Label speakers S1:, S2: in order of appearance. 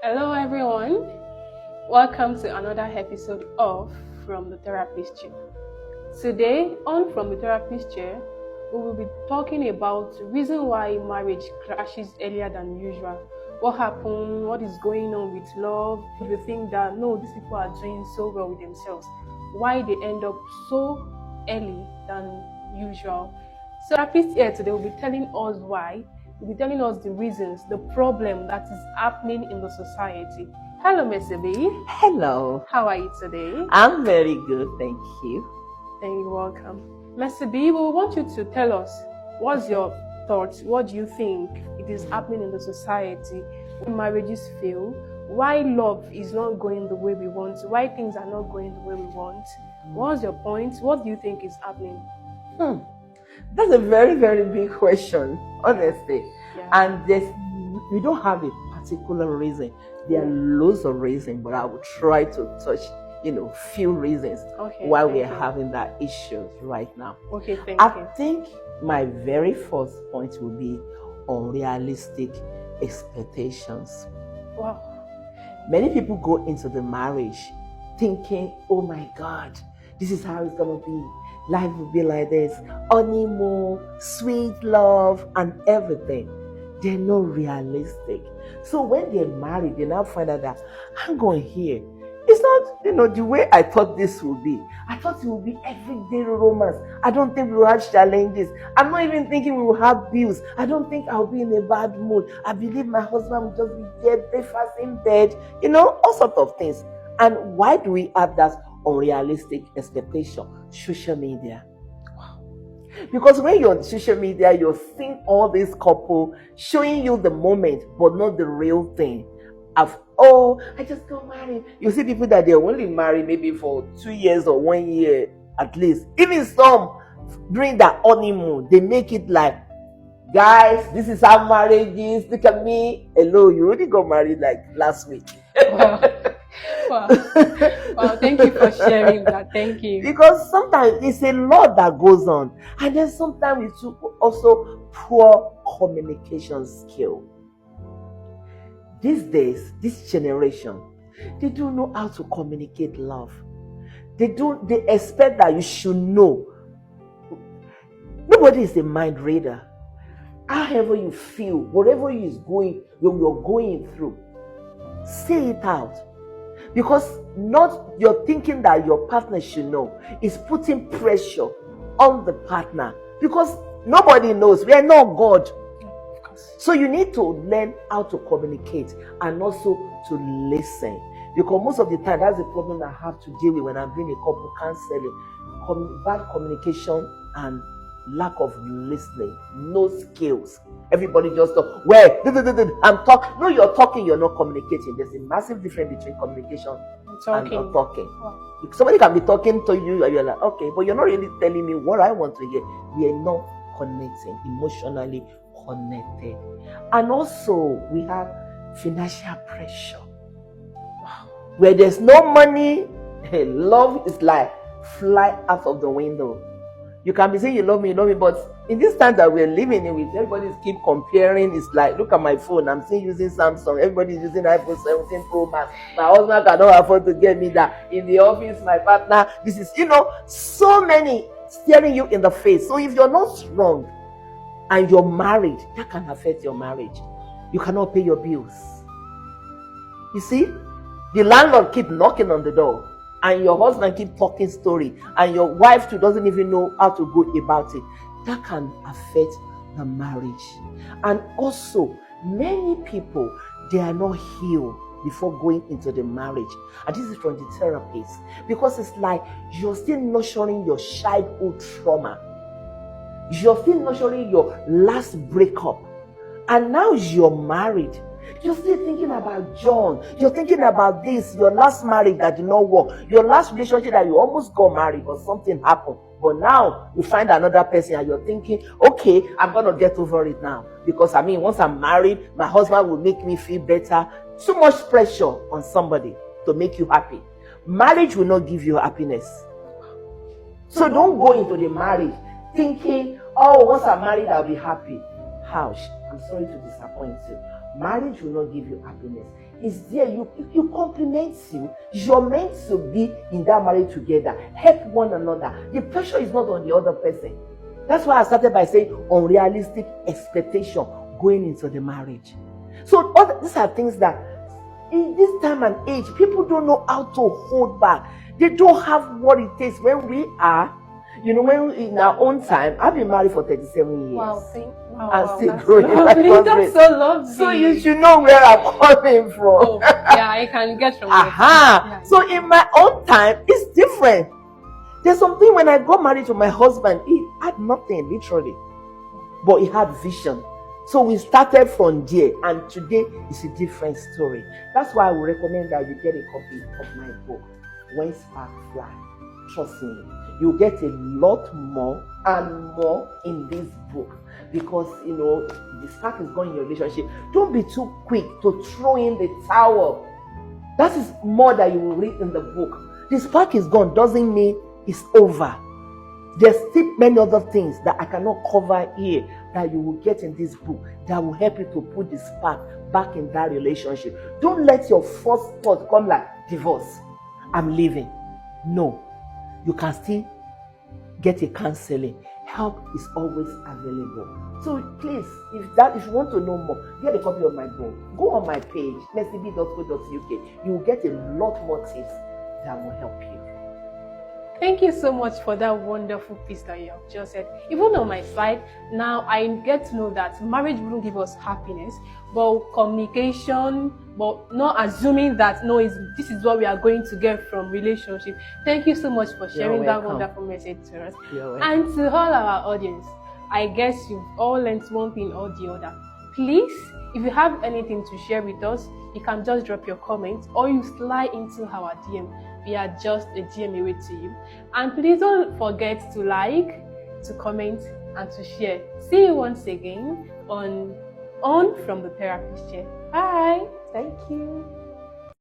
S1: Hello, everyone. Welcome to another episode of From the Therapist Chair. Today, on From the Therapist Chair, we will be talking about the reason why marriage crashes earlier than usual. What happened? What is going on with love? People think that, no, these people are doing so well with themselves. Why they end up so early than usual? So, therapist here today will be telling us why. Will be telling us the reasons, the problem that is happening in the society. Hello, Messi B.
S2: Hello.
S1: How are you today?
S2: I'm very good, thank you.
S1: Then you're welcome. Messi B, we want you to tell us what's your thoughts, what do you think it is happening in the society when marriages fail, why love is not going the way we want, why things are not going the way we want. What's your point? What do you think is happening?
S2: That's a very, very big question, honestly.
S1: Yeah.
S2: And we don't have a particular reason. There are loads of reasons, but I will try to touch, few reasons why we are having that issue right now.
S1: Okay, thank you.
S2: I think my very first point will be unrealistic expectations.
S1: Wow.
S2: Many people go into the marriage thinking, oh my God, this is how it's going to be. Life will be like this, honeymoon, sweet love, and everything. They're not realistic. So when they're married, they now find out that, hang on here, it's not, the way I thought this would be. I thought it would be everyday romance. I don't think we will have challenges. I'm not even thinking we will have bills. I don't think I'll be in a bad mood. I believe my husband will just be there, breakfast in bed, all sorts of things. And why do we have that unrealistic expectation? Social media. Wow. Because when you're on social media, you're seeing all these couple showing you the moment, but not the real thing. I just got married. You see people that they're only married maybe for 2 years or 1 year at least. Even some during that honeymoon, they make it like, guys, this is how marriage is. Look at me. Hello, you already got married like last week.
S1: Wow. Wow, thank you for sharing that. Thank you.
S2: Because sometimes it's a lot that goes on. And then sometimes it's also poor communication skill. These days, this generation, they don't know how to communicate love. They expect that you should know. Nobody is a mind reader. However you feel, whatever you're going through, say it out. Because you're thinking that your partner should know. It's putting pressure on the partner. Because nobody knows. We are not God. So you need to learn how to communicate and also to listen. Because most of the time, that's the problem I have to deal with when I'm doing a couple counseling. Bad communication and lack of listening. No skills. Everybody just talk. I'm talking. No, you're talking, you're not communicating. There's a massive difference between communication and not talking. Wow. Somebody can be talking to you and you're like, okay, but you're not really telling me what I want to hear. We are not connecting, emotionally connected. And also, we have financial pressure. Wow. Where there's no money, love is like fly out of the window. You can be saying you love me, but in this time that we're living in, with everybody's keep comparing. It's like, look at my phone. I'm still using Samsung. Everybody's using iPhone 17 Pro Max. My husband cannot afford to get me that. In the office, my partner, this is, so many staring you in the face. So if you're not strong and you're married, that can affect your marriage. You cannot pay your bills. You see, the landlord keep knocking on the door. And your husband keep talking story, and your wife too doesn't even know how to go about it. That can affect the marriage. And also, many people, they are not healed before going into the marriage. And this is from the therapist. Because it's like you're still nurturing your childhood trauma. You're still nurturing your last breakup. And now you're married. You're still thinking about John. You're thinking about this, your last marriage that did not work. Your last relationship that you almost got married or something happened. But now you find another person and you're thinking, okay, I'm going to get over it now. Because once I'm married, my husband will make me feel better. Too much pressure on somebody to make you happy. Marriage will not give you happiness. So don't go into the marriage thinking, oh, once I'm married, I'll be happy. Ouch. I'm sorry to disappoint you. Marriage will not give you happiness. It's there, you complement you. You're meant to be in that marriage together. Help one another. The pressure is not on the other person. That's why I started by saying unrealistic expectation going into the marriage. So these are things that in this time and age, people don't know how to hold back. They don't have what it takes. When we are, when in our own time, I've been married for 37 years.
S1: Wow,
S2: and
S1: wow,
S2: still growing.
S1: That's so lovely.
S2: So you should know where I'm coming from.
S1: Oh, yeah, I can get from
S2: Yeah. So in my own time, it's different. There's something when I got married to my husband, he had nothing, literally. But he had vision. So we started from there, and today is a different story. That's why I would recommend that you get a copy of my book, When Sparks Fly. Trust me, you'll get a lot more and more in this book, because the spark is going in your relationship. Don't be too quick to throw in the towel. That is more that you will read in the book. The spark is gone doesn't mean it's over. There's still many other things that I cannot cover here that you will get in this book that will help you to put the spark back in that relationship. Don't let your first thought come like divorce. I'm leaving. No. You can still get a counseling. Help is always available. So please, if you want to know more, get a copy of my book. Go on my page, mercyb.co.uk. You will get a lot more tips that will help you.
S1: Thank you so much for that wonderful piece that you have just said. Even on my side, now I get to know that marriage won't give us happiness, but communication, but not assuming that this is what we are going to get from relationship. Thank you so much for sharing that wonderful message to us. And to all our audience, I guess you've all learned one thing or the other. Please, if you have anything to share with us, you can just drop your comments or you slide into our DM. We are just a DM away to you. And please don't forget to like, to comment, and to share. See you once again on From the Therapist Chair. Bye.
S2: Thank you.